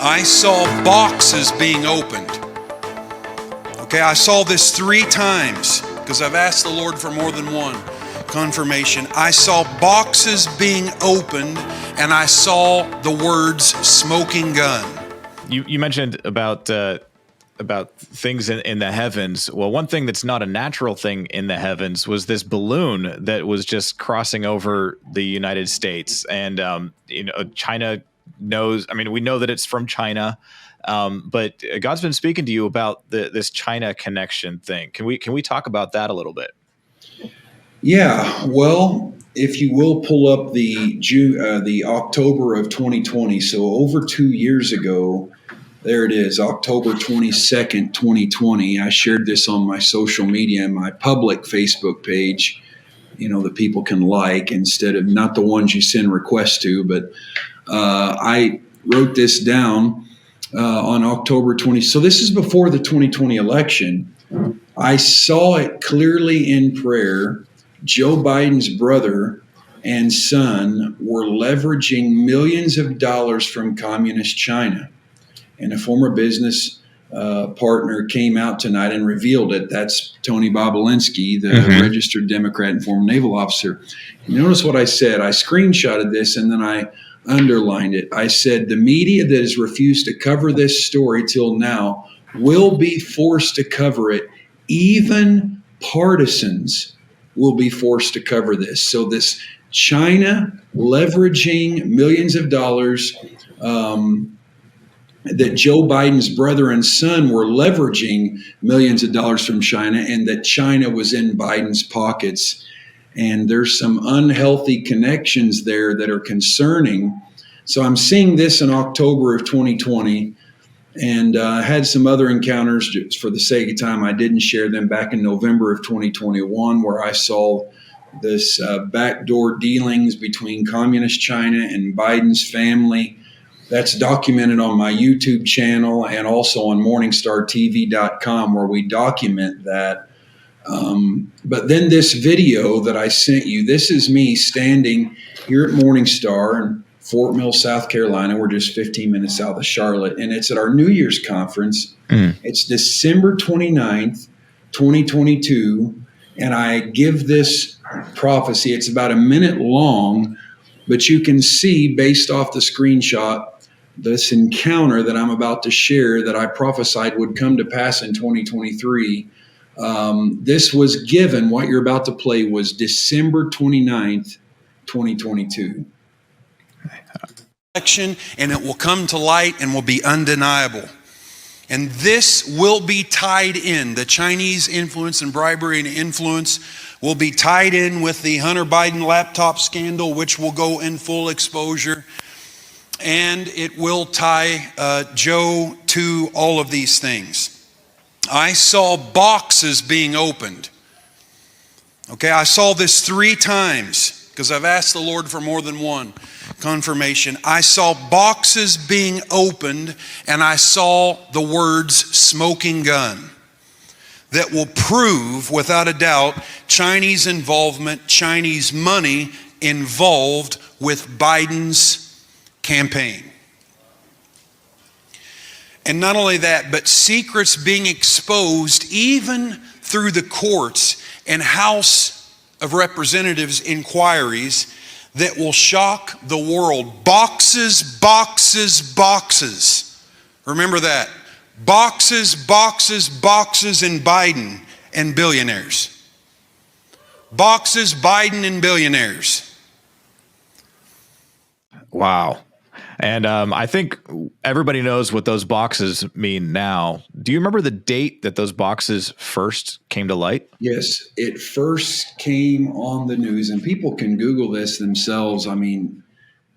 I saw boxes being opened. Okay, I saw this 3 times because I've asked the Lord for more than one confirmation. I saw boxes being opened, and I saw the words smoking gun. You mentioned about things in the heavens. Well, one thing that's not a natural thing in the heavens was this balloon that was just crossing over the United States. And, China knows, we know that it's from China. But God's been speaking to you about this China connection thing. Can we talk about that a little bit? Yeah, well, if you will pull up the October of 2020, so over 2 years ago, there it is, October 22nd, 2020. I shared this on my social media and my public Facebook page, that people can like instead of not the ones you send requests to, but I wrote this down on October 20. So this is before the 2020 election. I saw it clearly in prayer. Joe Biden's brother and son were leveraging millions of dollars from communist China. And a former business partner came out tonight and revealed it. That's Tony Bobolinsky, the registered Democrat and former naval officer. And notice what I said. I screenshotted this and then I underlined it. I said, the media that has refused to cover this story till now will be forced to cover it. Even partisans will be forced to cover this. So this China leveraging millions of dollars, that Joe Biden's brother and son were leveraging millions of dollars from China, and that China was in Biden's pockets. And there's some unhealthy connections there that are concerning. So I'm seeing this in October of 2020, and I had some other encounters. Just for the sake of time, I didn't share them back in November of 2021, where I saw this backdoor dealings between communist China and Biden's family. That's documented on my YouTube channel and also on MorningstarTV.com, where we document that. But then this video that I sent you, this is me standing here at Morningstar in Fort Mill, South Carolina. We're just 15 minutes south of Charlotte, and it's at our New Year's conference. It's December 29th, 2022, and I give this prophecy. It's about a minute long, but you can see based off the screenshot this encounter that I'm about to share that I prophesied would come to pass in 2023. This was given, what you're about to play was December 29th, 2022. And it will come to light and will be undeniable. And this will be tied in. The Chinese influence and bribery and influence will be tied in with the Hunter Biden laptop scandal, which will go in full exposure. And it will tie Joe to all of these things. I saw boxes being opened. Okay, I saw this 3 times because I've asked the Lord for more than one confirmation. I saw boxes being opened, and I saw the words smoking gun that will prove without a doubt Chinese involvement, Chinese money involved with Biden's campaign. And not only that, but secrets being exposed even through the courts and House of Representatives inquiries that will shock the world. Boxes, boxes, boxes. Remember that. Boxes, boxes, boxes in Biden and billionaires. Boxes, Biden and billionaires. Wow. And I think everybody knows what those boxes mean now. Do you remember the date that those boxes first came to light? Yes, it first came on the news, and people can Google this themselves.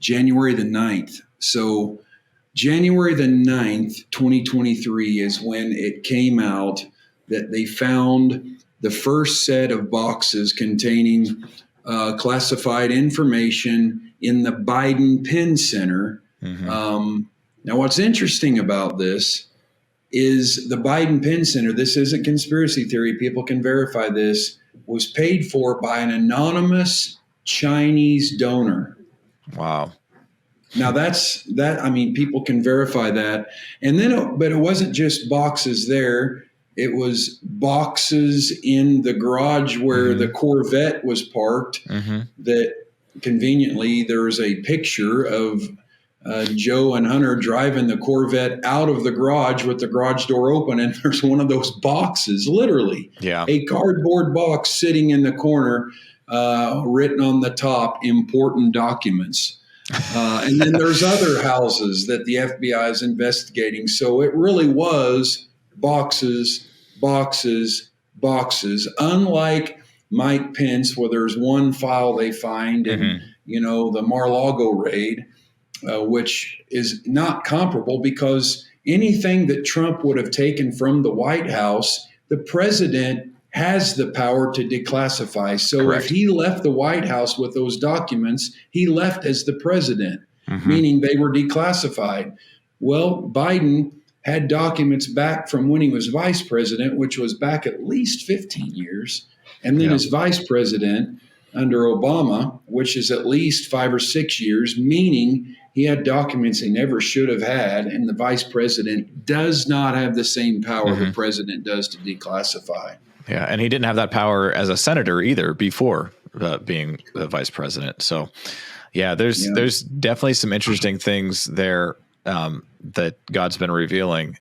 January the 9th. So January the 9th, 2023 is when it came out that they found the first set of boxes containing classified information in the Biden Penn Center. Now, what's interesting about this is the Biden Penn Center, this isn't conspiracy theory, people can verify this, was paid for by an anonymous Chinese donor. Wow. Now that's that. I mean, people can verify that. And then, but it wasn't just boxes there. It was boxes in the garage where the Corvette was parked. That conveniently there's a picture of Joe and Hunter driving the Corvette out of the garage with the garage door open, and there's one of those boxes, literally, Yeah. a cardboard box sitting in the corner, written on the top, important documents. And then there's other houses that the FBI is investigating. So it really was boxes, boxes, boxes. Unlike Mike Pence, where there's one file they find in, the Mar-a-Lago raid, which is not comparable because anything that Trump would have taken from the White House, the president has the power to declassify. So Correct. if he left the White House with those documents, he left as the president, meaning they were declassified. Well, Biden had documents back from when he was vice president, which was back at least 15 years. And then as vice president under Obama, which is at least 5 or 6 years, meaning he had documents he never should have had. And the vice president does not have the same power the president does to declassify. Yeah, and he didn't have that power as a senator either before being the vice president. So, there's definitely some interesting things there that God's been revealing.